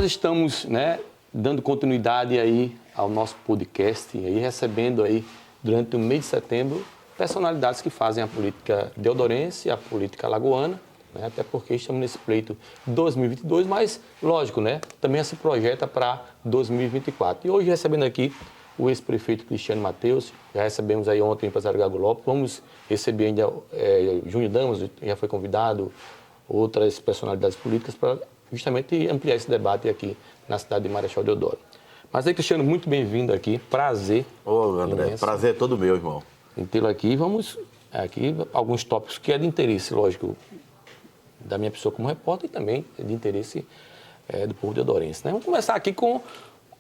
estamos, né, dando continuidade aí ao nosso podcast e aí recebendo aí durante o mês de setembro personalidades que fazem a política deodorense, a política alagoana, né, até porque estamos nesse pleito 2022, mas lógico, né, também se projeta para 2024. E hoje recebendo aqui o ex-prefeito Cristiano Matheus, já recebemos aí ontem o empresário Gago Lopes, vamos receber ainda Júnior Damas, já foi convidado, outras personalidades políticas para justamente ampliar esse debate aqui na cidade de Marechal Deodoro. Mas aí, Cristiano, muito bem-vindo aqui, prazer. Ô, André, imenso. Prazer é todo meu, irmão. Em tê-lo aqui, vamos aqui alguns tópicos que é de interesse, lógico, da minha pessoa como repórter e também de interesse do povo deodorense, né? Vamos começar aqui com...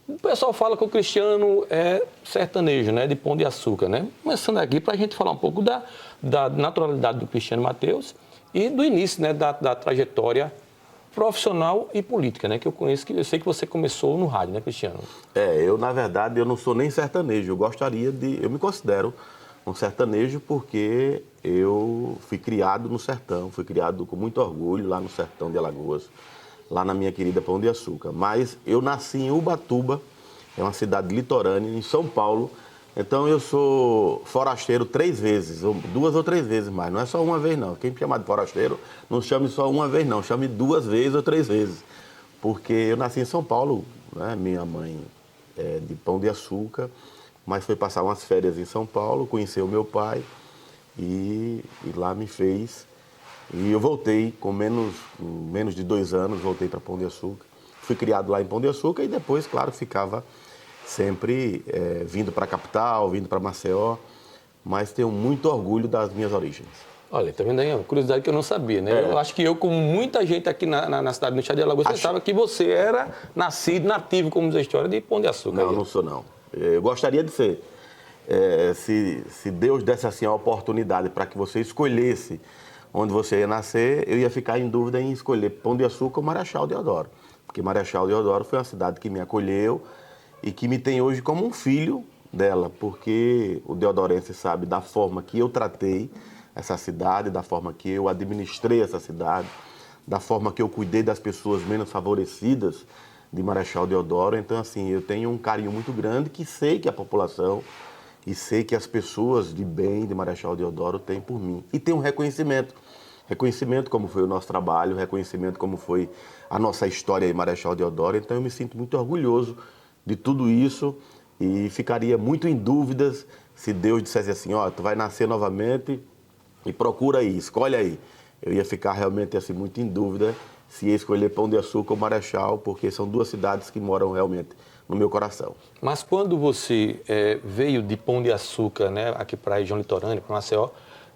O pessoal fala que o Cristiano é sertanejo, né, de Pão de Açúcar, né? Começando aqui para a gente falar um pouco da naturalidade do Cristiano Matheus e do início, né, da trajetória profissional e política, né, que eu conheço, que eu sei que você começou no rádio, né, Cristiano? Eu, na verdade, eu não sou nem sertanejo, eu me considero um sertanejo porque eu fui criado no sertão, fui criado com muito orgulho lá no sertão de Alagoas, lá na minha querida Pão de Açúcar. Mas eu nasci em Ubatuba, é uma cidade litorânea, em São Paulo. Então eu sou forasteiro 3 vezes, 2 ou 3 vezes mais. Não é só uma vez, não. Quem me chamar de forasteiro, não chame só uma vez, não. Chame 2 vezes ou 3 vezes. Porque eu nasci em São Paulo, né? Minha mãe é de Pão de Açúcar, mas foi passar umas férias em São Paulo, conheceu meu pai e lá me fez. E eu voltei com menos de 2 anos, voltei para Pão de Açúcar. Fui criado lá em Pão de Açúcar e depois, claro, ficava sempre vindo para a capital, vindo para Maceió, mas tenho muito orgulho das minhas origens. Olha, tá vendo aí? Uma curiosidade que eu não sabia, né? Eu acho que eu, como muita gente aqui na cidade do Estado de Alagoas, pensava que você era nativo, como diz a história, de Pão de Açúcar. Não, não sou não. Eu gostaria de ser. Se Deus desse assim a oportunidade para que você escolhesse onde você ia nascer, eu ia ficar em dúvida em escolher Pão de Açúcar ou Marechal Deodoro. Porque Marechal Deodoro foi uma cidade que me acolheu e que me tem hoje como um filho dela, porque o deodorense sabe da forma que eu tratei essa cidade, da forma que eu administrei essa cidade, da forma que eu cuidei das pessoas menos favorecidas de Marechal Deodoro. Então, assim, eu tenho um carinho muito grande que sei que a população e sei que as pessoas de bem de Marechal Deodoro têm por mim. E tem um reconhecimento. Reconhecimento como foi o nosso trabalho, reconhecimento como foi a nossa história em Marechal Deodoro. Então, eu me sinto muito orgulhoso de tudo isso e ficaria muito em dúvidas se Deus dissesse assim, ó, tu vai nascer novamente e procura aí, escolhe aí. Eu ia ficar realmente assim muito em dúvida se ia escolher Pão de Açúcar ou Marechal, porque são 2 cidades que moram realmente no meu coração. Mas quando você veio de Pão de Açúcar, né, aqui para a região litorânea, para Maceió,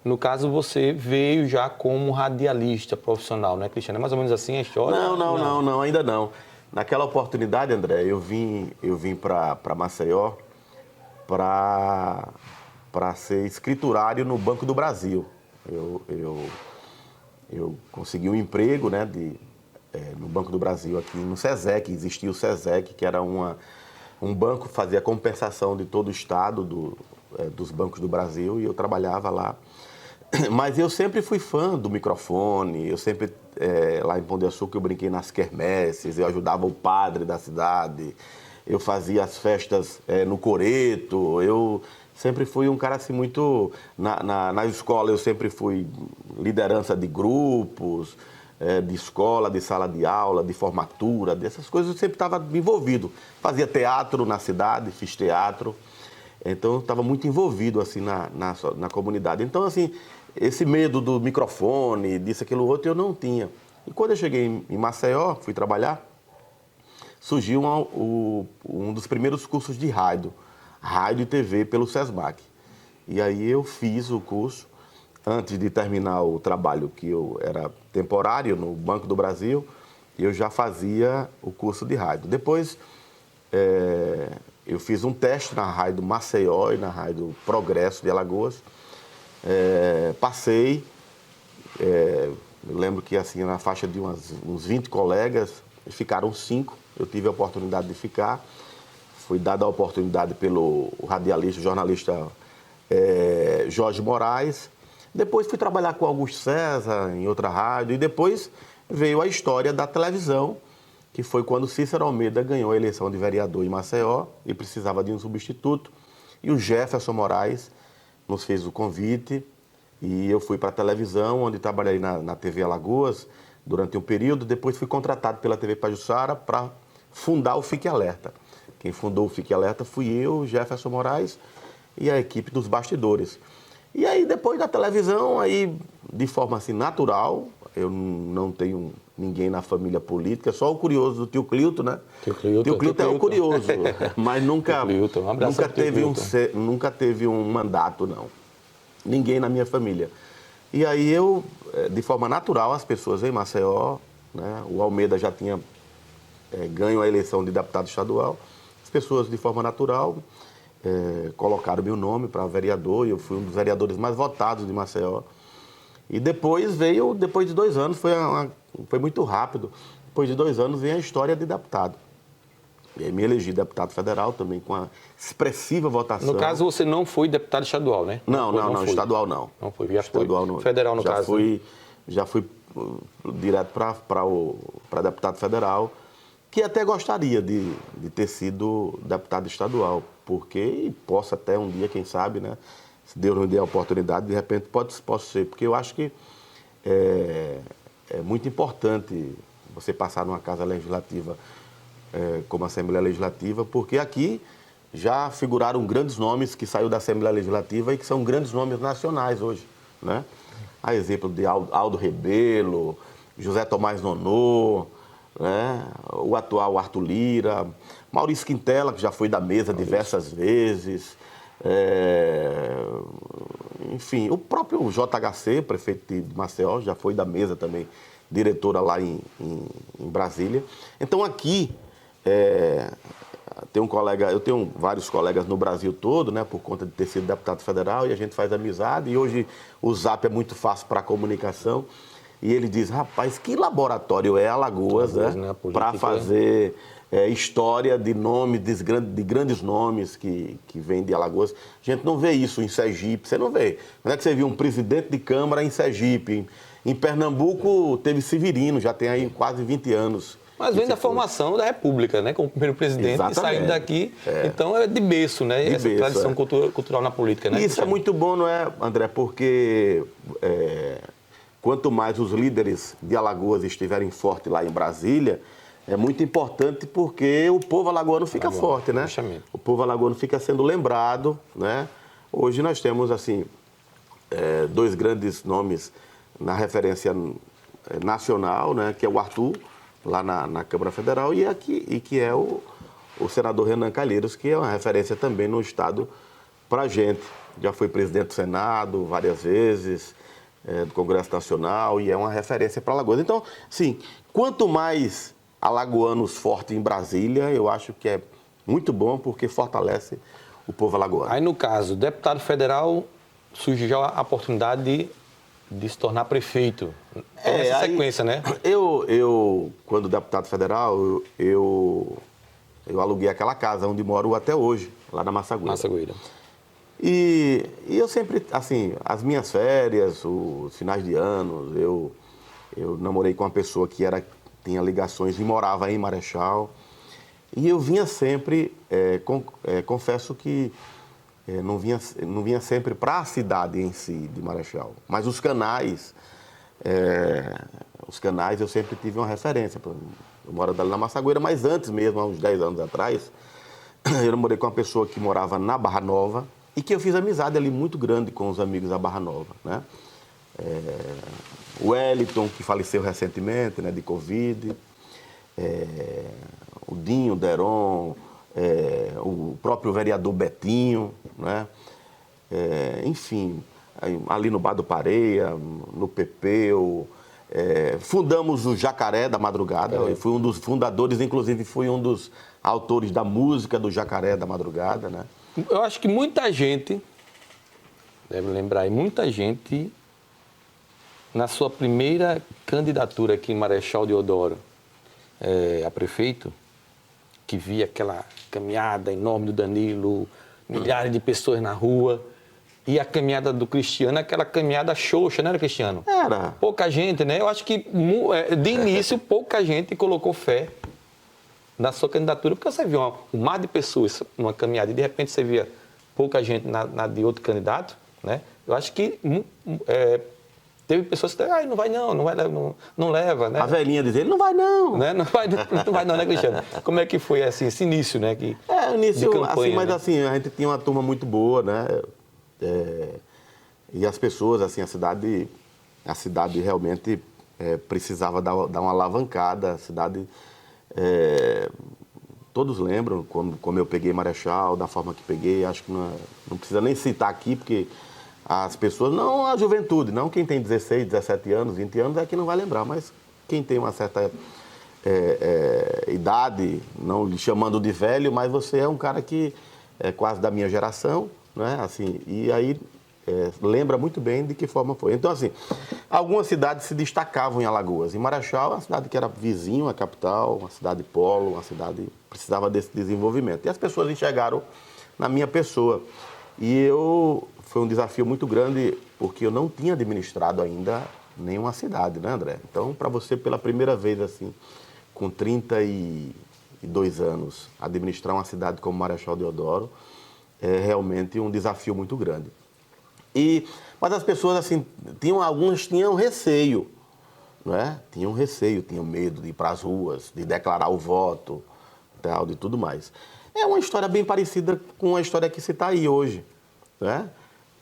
no caso você veio já como radialista profissional, né, Cristiano? É mais ou menos assim a história? Não, ainda não. Naquela oportunidade, André, eu vim para Maceió para ser escriturário no Banco do Brasil. Eu consegui um emprego, né, no Banco do Brasil, aqui no SESEC. Existia o SESEC, que era um banco que fazia compensação de todo o estado dos bancos do Brasil, e eu trabalhava lá. Mas eu sempre fui fã do microfone, eu sempre, lá em Pão de Açúcar, eu brinquei nas quermesses, eu ajudava o padre da cidade, eu fazia as festas no coreto, eu sempre fui um cara assim muito... Na escola eu sempre fui liderança de grupos, de escola, de sala de aula, de formatura, dessas coisas eu sempre estava envolvido. Fazia teatro na cidade, fiz teatro, então eu estava muito envolvido assim na comunidade. Então assim, esse medo do microfone, disso, aquilo, outro, eu não tinha. E quando eu cheguei em Maceió, fui trabalhar, surgiu um dos primeiros cursos de rádio e TV pelo SESMAC. E aí eu fiz o curso, antes de terminar o trabalho que eu era temporário no Banco do Brasil, eu já fazia o curso de rádio. Depois eu fiz um teste na rádio Maceió e na rádio Progresso de Alagoas, passei, eu lembro que assim, na faixa de uns 20 colegas, ficaram 5, eu tive a oportunidade de ficar, fui dada a oportunidade pelo radialista, jornalista Jorge Moraes, depois fui trabalhar com Augusto César em outra rádio, e depois veio a história da televisão, que foi quando Cícero Almeida ganhou a eleição de vereador em Maceió e precisava de um substituto. E o Jefferson Moraes nos fez o convite e eu fui para a televisão, onde trabalhei na TV Alagoas durante um período. Depois fui contratado pela TV Pajuçara para fundar o Fique Alerta. Quem fundou o Fique Alerta fui eu, Jefferson Moraes e a equipe dos bastidores. E aí, depois da televisão, aí, de forma assim, natural, eu não tenho ninguém na família política, só o curioso do tio Clilton, né? Tio Clilton é o curioso, mas nunca teve um mandato, não. Ninguém na minha família. E aí eu, de forma natural, as pessoas em Maceió, né? O Almeida já tinha ganho a eleição de deputado estadual, as pessoas, de forma natural, colocaram meu nome para vereador, e eu fui um dos vereadores mais votados de Maceió. E depois depois de 2 anos, foi muito rápido, depois de 2 anos veio a história de deputado. E aí me elegi deputado federal também, com a expressiva votação. No caso, você não foi deputado estadual, né? Não, estadual não. Não foi, já estadual foi. Não. Federal, no caso. Já fui direto para deputado federal, que até gostaria de ter sido deputado estadual, porque posso até um dia, quem sabe, né? Se Deus nos der a oportunidade, de repente posso ser, porque eu acho que é muito importante você passar numa casa legislativa como a Assembleia Legislativa, porque aqui já figuraram grandes nomes que saíram da Assembleia Legislativa e que são grandes nomes nacionais hoje, né? A exemplo de Aldo Rebelo, José Tomás Nonô, né? O atual Arthur Lira, Maurício Quintela, que já foi da mesa diversas vezes, enfim, o próprio JHC, prefeito de Maceió, já foi da mesa também, diretora lá em Brasília. Então aqui, eu tenho vários colegas no Brasil todo, né, por conta de ter sido deputado federal, e a gente faz amizade, e hoje o Zap é muito fácil para a comunicação, e ele diz, rapaz, que laboratório é Alagoas, né, para fazer história de nomes, de grandes nomes que vêm de Alagoas. A gente não vê isso em Sergipe, você não vê. Não é que você viu um presidente de Câmara em Sergipe. Em Pernambuco teve Severino, já tem aí quase 20 anos. Mas vem da formação da República, né? Como primeiro presidente, e saindo daqui. Então é de berço, né? Essa tradição cultural na política, né? Isso é muito bom, não é, André? Porque quanto mais os líderes de Alagoas estiverem fortes lá em Brasília, é muito importante porque o povo alagoano fica forte, né? O povo alagoano fica sendo lembrado, né? Hoje nós temos, assim, 2 grandes nomes na referência nacional, né? Que é o Arthur, lá na Câmara Federal, e que é o senador Renan Calheiros, que é uma referência também no Estado para a gente. Já foi presidente do Senado várias vezes, do Congresso Nacional, e é uma referência para Alagoas. Então, sim, quanto mais alagoanos fortes em Brasília, eu acho que é muito bom, porque fortalece o povo alagoano. Aí, no caso, deputado federal, surge já a oportunidade de se tornar prefeito. Essa sequência, né? Eu, quando deputado federal, eu aluguei aquela casa onde moro até hoje, lá na Massagueira. E eu sempre, assim, as minhas férias, os finais de ano, eu namorei com uma pessoa que tinha ligações e morava em Marechal. E eu vinha sempre, confesso que não vinha sempre para a cidade em si de Marechal, mas os canais eu sempre tive uma referência. Eu moro ali na Massagueira, mas antes mesmo, há uns 10 anos atrás, eu namorei com uma pessoa que morava na Barra Nova e que eu fiz amizade ali muito grande com os amigos da Barra Nova, né? O Wellington, que faleceu recentemente, né, de Covid, o Dinho, o Deron, o próprio vereador Betinho, né? Enfim, ali no Bar do Pareia, no Pepeu, fundamos o Jacaré da Madrugada, eu fui um dos fundadores, inclusive fui um dos autores da música do Jacaré da Madrugada, né? Eu acho que muita gente, deve lembrar aí, muita gente, na sua primeira candidatura aqui em Marechal Deodoro, a prefeito, que via aquela caminhada enorme do Danilo, milhares de pessoas na rua, e a caminhada do Cristiano, aquela caminhada xoxa, não era, Cristiano? Era. Pouca gente, né? Eu acho que, de início, pouca gente colocou fé na sua candidatura, porque você viu um mar de pessoas numa caminhada e de repente você via pouca gente na de outro candidato, né? Eu acho que teve pessoas que disseram, não vai não, não leva, né? A velhinha dizia, ele não vai não. Né? Não vai não, né, Cristiano? Como é que foi assim, esse início, né? O início, de campanha, assim, mas né? assim, a gente tinha uma turma muito boa, né? E as pessoas, assim, a cidade realmente precisava dar uma alavancada, a cidade... todos lembram como eu peguei Marechal, da forma que peguei, acho que não precisa nem citar aqui, porque as pessoas, não a juventude, não quem tem 16, 17 anos, 20 anos é que não vai lembrar, mas quem tem uma certa idade, não lhe chamando de velho, mas você é um cara que é quase da minha geração, né? Assim, e aí lembra muito bem de que forma foi. Então, assim, algumas cidades se destacavam em Alagoas. E Marechal é uma cidade que era vizinho à capital, uma cidade polo, uma cidade que precisava desse desenvolvimento. E as pessoas enxergaram na minha pessoa. E foi um desafio muito grande, porque eu não tinha administrado ainda nenhuma cidade, né, André? Então, para você, pela primeira vez, assim, com 32 anos, administrar uma cidade como Marechal Deodoro, é realmente um desafio muito grande. Mas as pessoas, assim, alguns tinham receio, né? Tinham receio, tinham medo de ir para as ruas, de declarar o voto, tal, de tudo mais. É uma história bem parecida com a história que se está aí hoje, né?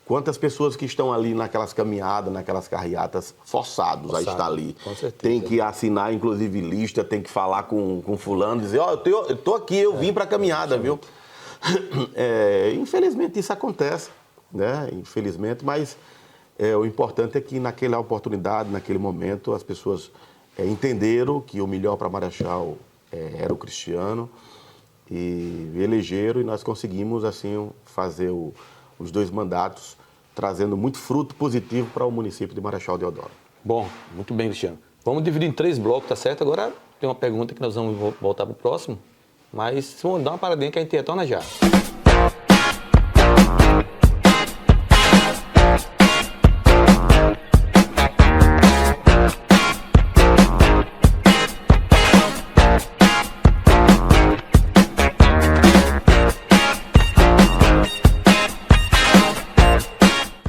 Quantas pessoas que estão ali naquelas caminhadas, naquelas carreatas, forçados a estar ali. Com certeza. Tem que assinar, inclusive, lista, tem que falar com fulano, dizer, eu tô aqui, eu vim para a caminhada, viu? Infelizmente isso acontece, né? Infelizmente, mas o importante é que naquela oportunidade, naquele momento, as pessoas entenderam que o melhor para Marechal era o Cristiano e elegeram, e nós conseguimos assim fazer os 2 mandatos, trazendo muito fruto positivo para o município de Marechal Deodoro. Bom, muito bem, Cristiano. Vamos dividir em 3 blocos, tá certo? Agora tem uma pergunta que nós vamos voltar para o próximo, mas vamos dar uma paradinha que a gente retorna já.